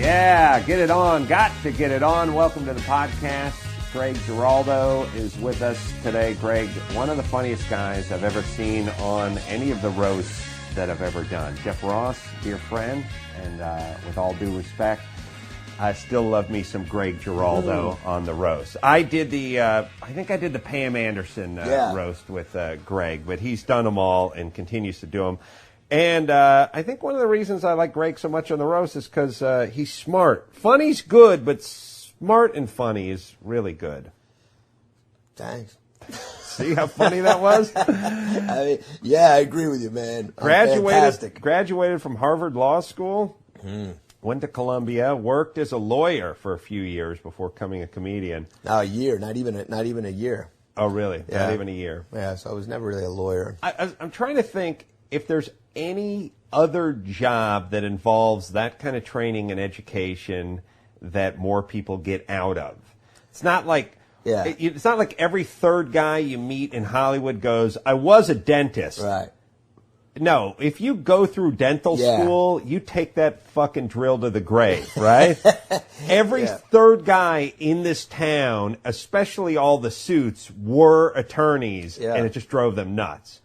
Yeah, get it on. Got to get it on. Welcome to the podcast. Greg Giraldo is with us today. Greg, one of the funniest guys I've ever seen on any of the roasts that I've ever done. Jeff Ross, dear friend, and with all due respect, I still love me some Greg Giraldo on the roast. I did I think I did the Pam Anderson roast with Greg, but he's done them all and continues to do them. And I think one of the reasons I like Greg so much on the roast is because he's smart. Funny's good, but smart and funny is really good. Thanks. See how funny that was? I mean, yeah, I agree with you, man. Graduated from Harvard Law School, went to Columbia, worked as a lawyer for a few years before becoming a comedian. No, a year, not even a year. Oh, really? Yeah. Not even a year. Yeah, so I was never really a lawyer. I'm trying to think if there's any other job that involves that kind of training and education that more people get out of. It's not like it's not like every third guy you meet in Hollywood goes, I was a dentist. Right. No, if you go through dental school, you take that fucking drill to the grave, right? Every third guy in this town, especially all the suits, were attorneys, and it just drove them nuts.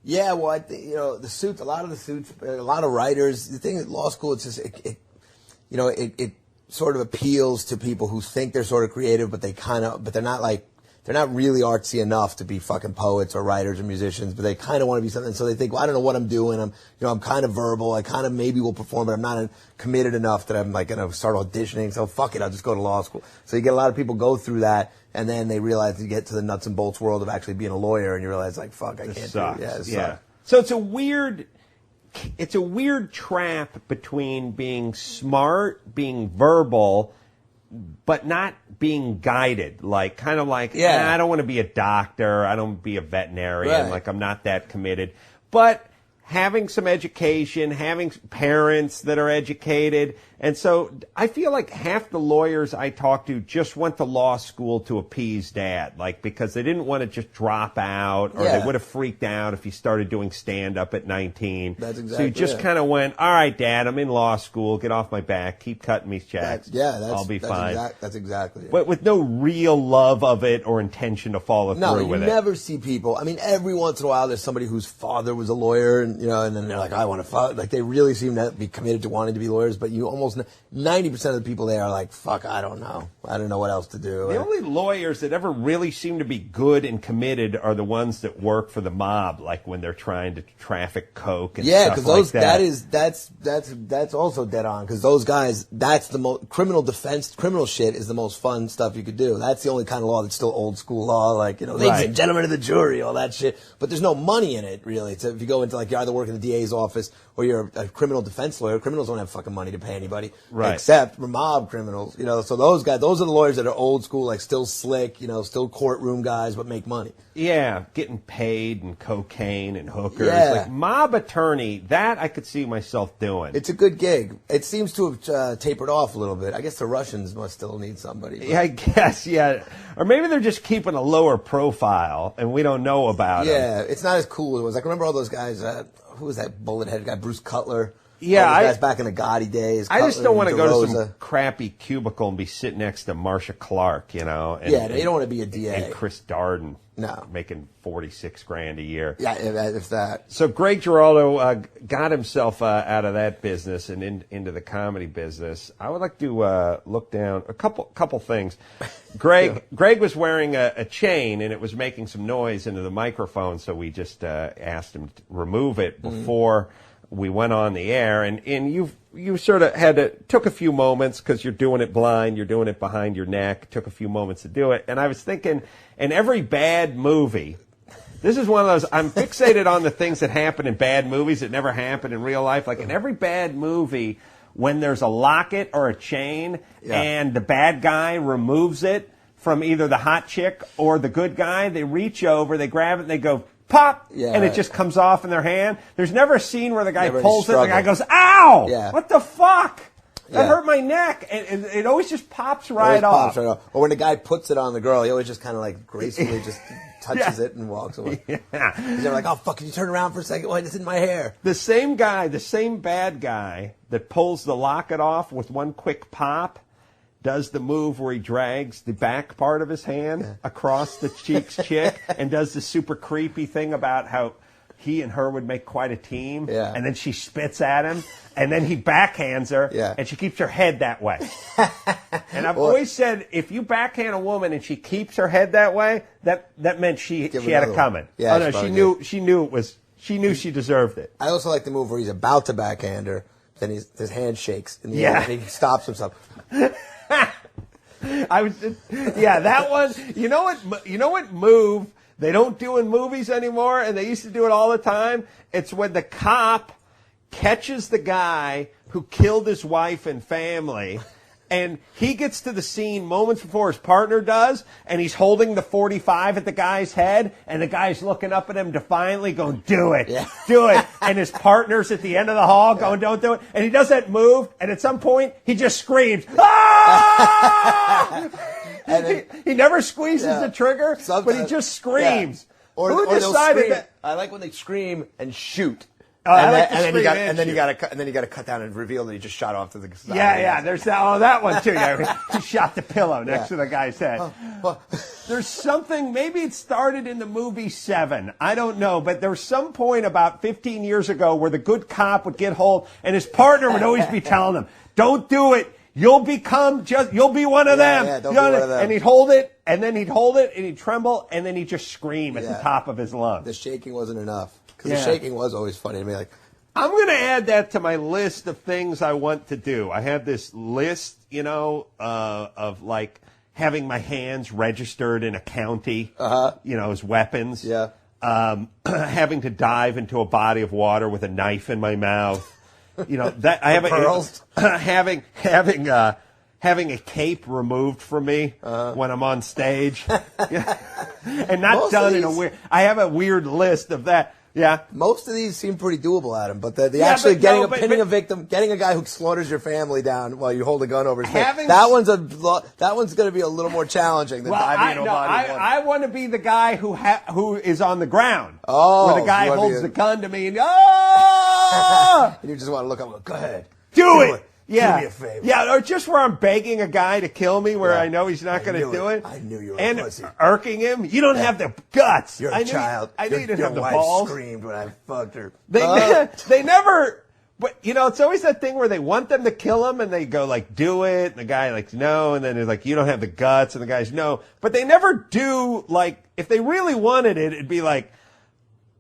Yeah, well, I think, the suits, a lot of writers, the thing at law school, it's just, it sort of appeals to people who think they're sort of creative, but they're not really artsy enough to be fucking poets or writers or musicians, but they kind of want to be something. So they think, well, I don't know what I'm doing. I'm kind of verbal. I kind of maybe will perform, but I'm not committed enough that I'm like going to start auditioning. So fuck it, I'll just go to law school. So you get a lot of people go through that, and then they realize you get to the nuts and bolts world of actually being a lawyer, and you realize like, fuck, I can't do it. Yeah. So it's a weird trap between being smart, being verbal, but not being guided, I don't want to be a doctor, I don't want to be a veterinarian, like I'm not that committed. But having some education, having parents that are educated, and so I feel like half the lawyers I talk to just went to law school to appease dad, because they didn't want to just drop out, or they would have freaked out if you started doing stand-up at 19. That's exactly. So you just kind of went, all right, Dad, I'm in law school, get off my back, keep cutting me checks, I'll be fine. That's exactly it. But with no real love of it or intention to follow through with it. No, you never see people. I mean, every once in a while there's somebody whose father was a lawyer, and then they're like, I want to follow. Like, they really seem to be committed to wanting to be lawyers, but you almost 90% of the people there are like, fuck, I don't know what else to do. The only lawyers that ever really seem to be good and committed are the ones that work for the mob, like when they're trying to traffic coke and stuff like that. That's also dead on, because those guys, that's the most criminal shit is the most fun stuff you could do. That's the only kind of law that's still old school law, ladies and gentlemen of the jury, all that shit. But there's no money in it, really. So if you go into you're either working in the DA's office or you're a criminal defense lawyer, criminals don't have fucking money to pay anybody. Right. Except for mob criminals, so those guys, those are the lawyers that are old school, still slick, still courtroom guys, but make money. Yeah, getting paid and cocaine and hookers. Like mob attorney, that I could see myself doing. It's a good gig. It seems to have tapered off a little bit. I guess the Russians must still need somebody. Yeah, I guess, Or maybe they're just keeping a lower profile and we don't know about them. Yeah, it's not as cool as it was. Remember all those guys, who was that bullet-headed guy, Bruce Cutler? Yeah, all those guys back in the Gotti days. I just don't want to go to some crappy cubicle and be sitting next to Marcia Clark, you don't want to be a DA. And Chris Darden. No. Making $46,000 a year. Yeah, if that. So Greg Giraldo got himself out of that business and into the comedy business. I would like to look down a couple things. Greg was wearing a chain, and it was making some noise into the microphone, so we just asked him to remove it before we went on the air. And you sort of took a few moments, because you're doing it blind, you're doing it behind your neck, took a few moments to do it. And I was thinking, in every bad movie, this is one of those, I'm fixated on the things that happen in bad movies that never happen in real life. Like in every bad movie, when there's a locket or a chain and the bad guy removes it from either the hot chick or the good guy, they reach over, they grab it, and they go, pop, and it just comes off in their hand. There's never a scene where the guy pulls it, and the guy goes, ow! Yeah. What the fuck? That hurt my neck, and it always just pops right off. Or when the guy puts it on the girl, he always just kind of like gracefully just touches it and walks away. Yeah. He's never like, oh, fuck, can you turn around for a second? Wait, it's in my hair. The same guy, the same bad guy that pulls the locket off with one quick pop does the move where he drags the back part of his hand across the cheek's chick and does the super creepy thing about how he and her would make quite a team. Yeah. And then she spits at him, and then he backhands her, and she keeps her head that way. And I've always said, if you backhand a woman and she keeps her head that way, that meant she had it coming. Yeah, oh no, she knew she deserved it. I also like the move where he's about to backhand her, then his hand shakes and he stops himself. That one. You know what move they don't do in movies anymore, and they used to do it all the time? It's when the cop catches the guy who killed his wife and family, and he gets to the scene moments before his partner does, and he's holding the .45 at the guy's head, and the guy's looking up at him defiantly going, do it, do it. And his partner's at the end of the hall going, don't do it. And he does that move, and at some point, he just screams, ah! And he never squeezes the trigger, but he just screams. Or Who decided that? I like when they scream and shoot. Oh, and then you got to cut down and reveal that he just shot off to the side. Yeah. There's that one too. Yeah, he shot the pillow next to the guy's head. There's something. Maybe it started in the movie Seven. I don't know, but there was some point about 15 years ago where the good cop would get hold, and his partner would always be telling him, "Don't do it. You'll be one of them." Don't be one of them. And he'd hold it, and then he'd hold it, and he'd tremble, and then he'd just scream at the top of his lungs. The shaking wasn't enough. Because the shaking was always funny to me. Like, I'm going to add that to my list of things I want to do. I have this list, of like having my hands registered in a county, as weapons. Yeah. Having to dive into a body of water with a knife in my mouth. That I have pearls. Having a cape removed from me when I'm on stage, and not done in a weird. I have a weird list of that. Yeah. Most of these seem pretty doable, Adam, but pinning a victim, getting a guy who slaughters your family down while you hold a gun over his head, that one's going to be a little more challenging than diving into a body of water. I want to be the guy who is on the ground. Oh. Where the guy holds the gun to me and, and you just want to look up and go, go ahead. Do it. Yeah. Do me a favor. Yeah, or just where I'm begging a guy to kill me where I know he's not going to do it. I knew you were a pussy. Irking him. You don't have the guts. You're a child. I knew you didn't have the balls. balls. Your wife screamed when I fucked her. They never... But, it's always that thing where they want them to kill him and they go, like, do it. And the guy, like, no. And then they're like, you don't have the guts. And the guy's, no. But they never do, like, if they really wanted it, it'd be like,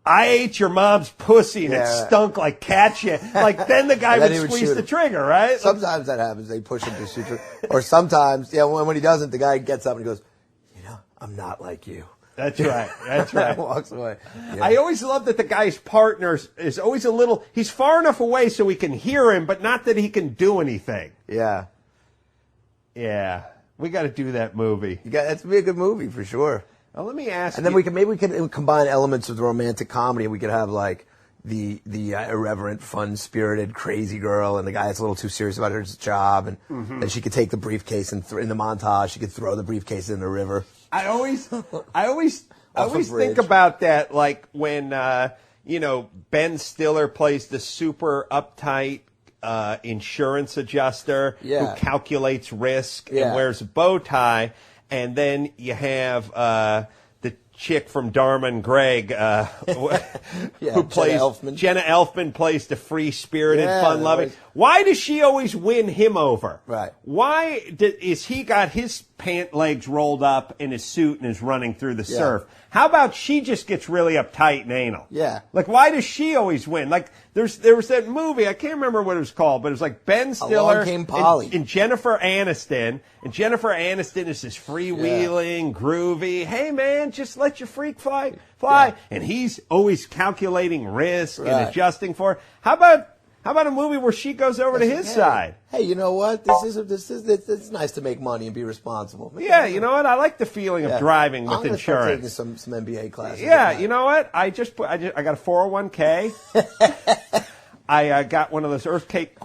I ate your mom's pussy and it stunk like cat shit. Like, then the guy would squeeze the trigger, right? Sometimes that happens. They push him to shoot. Or sometimes, when he doesn't, the guy gets up and he goes, I'm not like you. That's right. That's right. Walks away. Yeah. I always love that the guy's partner is always he's far enough away so we can hear him, but not that he can do anything. Yeah. Yeah. We got to do that movie. That's be a good movie for sure. Now, let me ask and then we can combine elements of the romantic comedy, and we could have like the irreverent, fun-spirited, crazy girl, and the guy that's a little too serious about her job, and then she could take the briefcase and in the montage, she could throw the briefcase in the river. I always think about that, like when Ben Stiller plays the super uptight insurance adjuster who calculates risk and wears a bow tie. And then you have the chick from Dharma and Greg, who plays Jenna Elfman plays the free-spirited, fun-loving. Why does she always win him over? Right. Why is he got his pant legs rolled up in his suit and is running through the surf? How about she just gets really uptight and anal? Yeah. Like, why does she always win? Like, there was that movie, I can't remember what it was called, but it was like Ben Stiller and Jennifer Aniston. And Jennifer Aniston is this freewheeling, groovy, hey man, just let your freak fly. Yeah. And he's always calculating risk and adjusting for it. How about a movie where she goes over to his side? Hey, you know what? It's nice to make money and be responsible. Yeah, you know what? I like the feeling of driving with insurance. I'm taking some MBA classes. Yeah, you know what? I got a 401k. I got one of those earthquake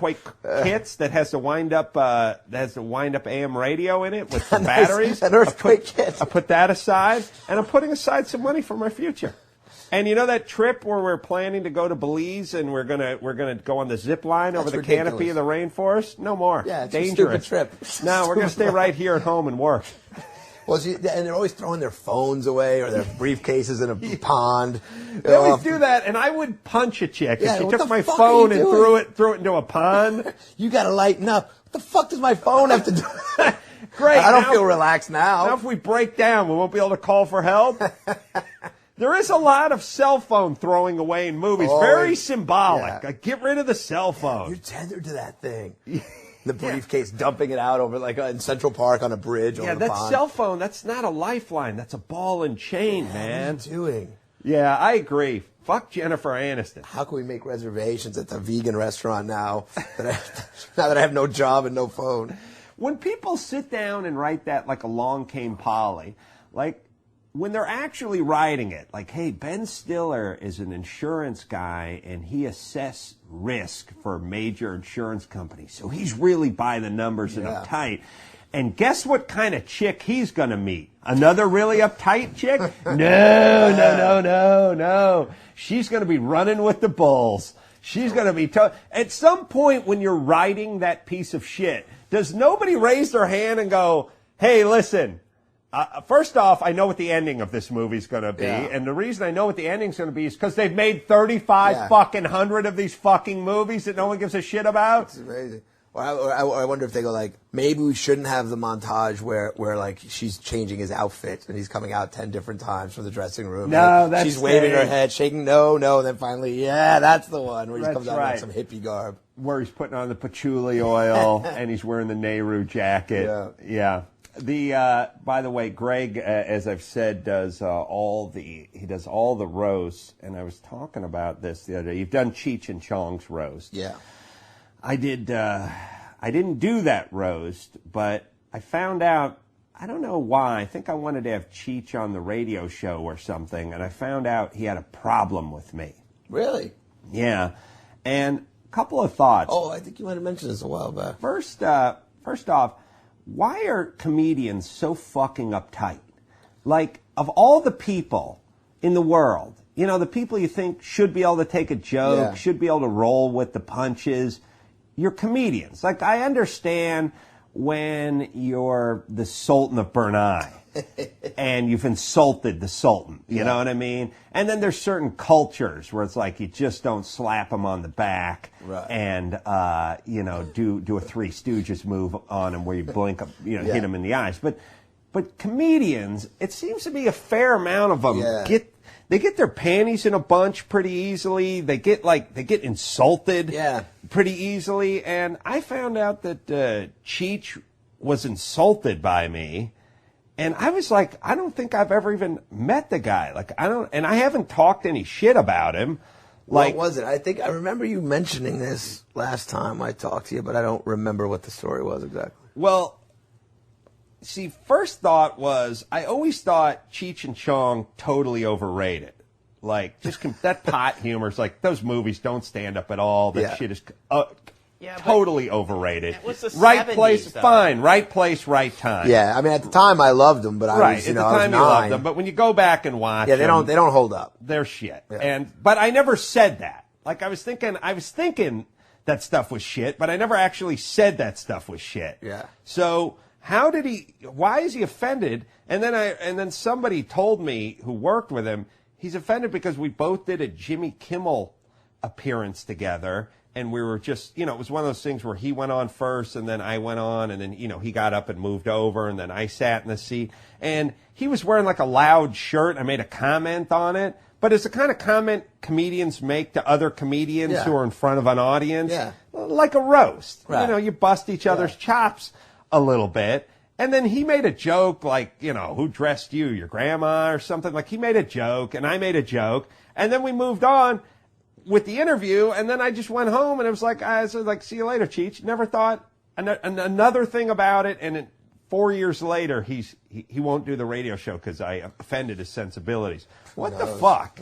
kits that has the wind up AM radio in it with some batteries. An earthquake kit. I put that aside, and I'm putting aside some money for my future. And you know that trip where we're planning to go to Belize and we're gonna go on the zip line over the canopy of the rainforest? No more. Yeah, it's dangerous. A stupid trip. No, we're gonna stay right here at home and work. Well, see, and they're always throwing their phones away or their briefcases in a pond. They always do that, and I would punch a chick if she took my phone and threw it into a pond. You got to lighten up. What the fuck does my phone have to do? Great. I don't feel relaxed now. Now if we break down, we won't be able to call for help. There is a lot of cell phone throwing away in movies. Very symbolic. Yeah. Like, get rid of the cell phone. You're tethered to that thing. The briefcase, dumping it out over in Central Park on a bridge. Yeah, that cell phone, that's not a lifeline. That's a ball and chain, man. What are you doing? Yeah, I agree. Fuck Jennifer Aniston. How can we make reservations at the vegan restaurant now that I have no job and no phone? When people sit down and write that like Along Came Polly, like when they're actually writing it, like, hey, Ben Stiller is an insurance guy and he assess risk for major insurance companies. So he's really by the numbers and uptight. And guess what kind of chick he's going to meet? Another really uptight chick? No. She's going to be running with the bulls. She's going to be at some point when you're writing that piece of shit, does nobody raise their hand and go, hey, listen, first off, I know what the ending of this movie is going to be, and the reason I know what the ending is going to be is because they've made 35 fucking hundred of these fucking movies that no one gives a shit about. It's amazing. I wonder if they go like, maybe we shouldn't have the montage where like she's changing his outfit and he's coming out 10 different times from the dressing room. No, that's she's waving her head, shaking no, and then finally, that's the one where he comes out in some hippie garb. Where he's putting on the patchouli oil and he's wearing the Nehru jacket. Yeah. By the way, Greg, as I've said, does all the roasts, and I was talking about this the other day. You've done Cheech and Chong's roast. Yeah. I didn't do that roast, but I found out, I don't know why, I think I wanted to have Cheech on the radio show or something, and I found out he had a problem with me. Really? Yeah. And a couple of thoughts. Oh, I think you might have mentioned this a while back. First off, why are comedians so fucking uptight? Like, of all the people in the world, you know, the people you think should be able to take a joke, should be able to roll with the punches, you're comedians. Like, I understand when you're the Sultan of Brunei and you've insulted the Sultan, you know what I mean? And then there's certain cultures where it's like you just don't slap him on the back and, do a Three Stooges move on him where you blink, hit him in the eyes. But comedians, it seems to be a fair amount of them they get their panties in a bunch pretty easily. They get insulted pretty easily. And I found out that Cheech was insulted by me. And I was like, I don't think I've ever even met the guy. Like, and I haven't talked any shit about him. Like, what was it? I remember you mentioning this last time I talked to you, but I don't remember what the story was exactly. Well, see, first thought was, I always thought Cheech and Chong totally overrated. Like, just that pot humor is like, those movies don't stand up at all. That shit is totally overrated. It was the right 70s, place, though. Fine. Right place, right time. Yeah, I mean, at the time I loved them, but I was, at the time you loved them. But when you go back and watch they don't hold up. They're shit. Yeah. But I never said that. Like, I was thinking that stuff was shit, but I never actually said that stuff was shit. Yeah. So why is he offended? And then somebody told me who worked with him, he's offended because we both did a Jimmy Kimmel appearance together. And we were just, it was one of those things where he went on first and then I went on and then, he got up and moved over and then I sat in the seat. And he was wearing like a loud shirt. I made a comment on it. But it's the kind of comment comedians make to other comedians who are in front of an audience. Yeah. Like a roast. Right. You bust each other's chops a little bit. And then he made a joke like, who dressed you, your grandma or something? Like, he made a joke and I made a joke. And then we moved on with the interview, and then I just went home, and it was like, I was like, see you later, Cheech. Never thought another thing about it, and 4 years later, he won't do the radio show because I offended his sensibilities. What the fuck?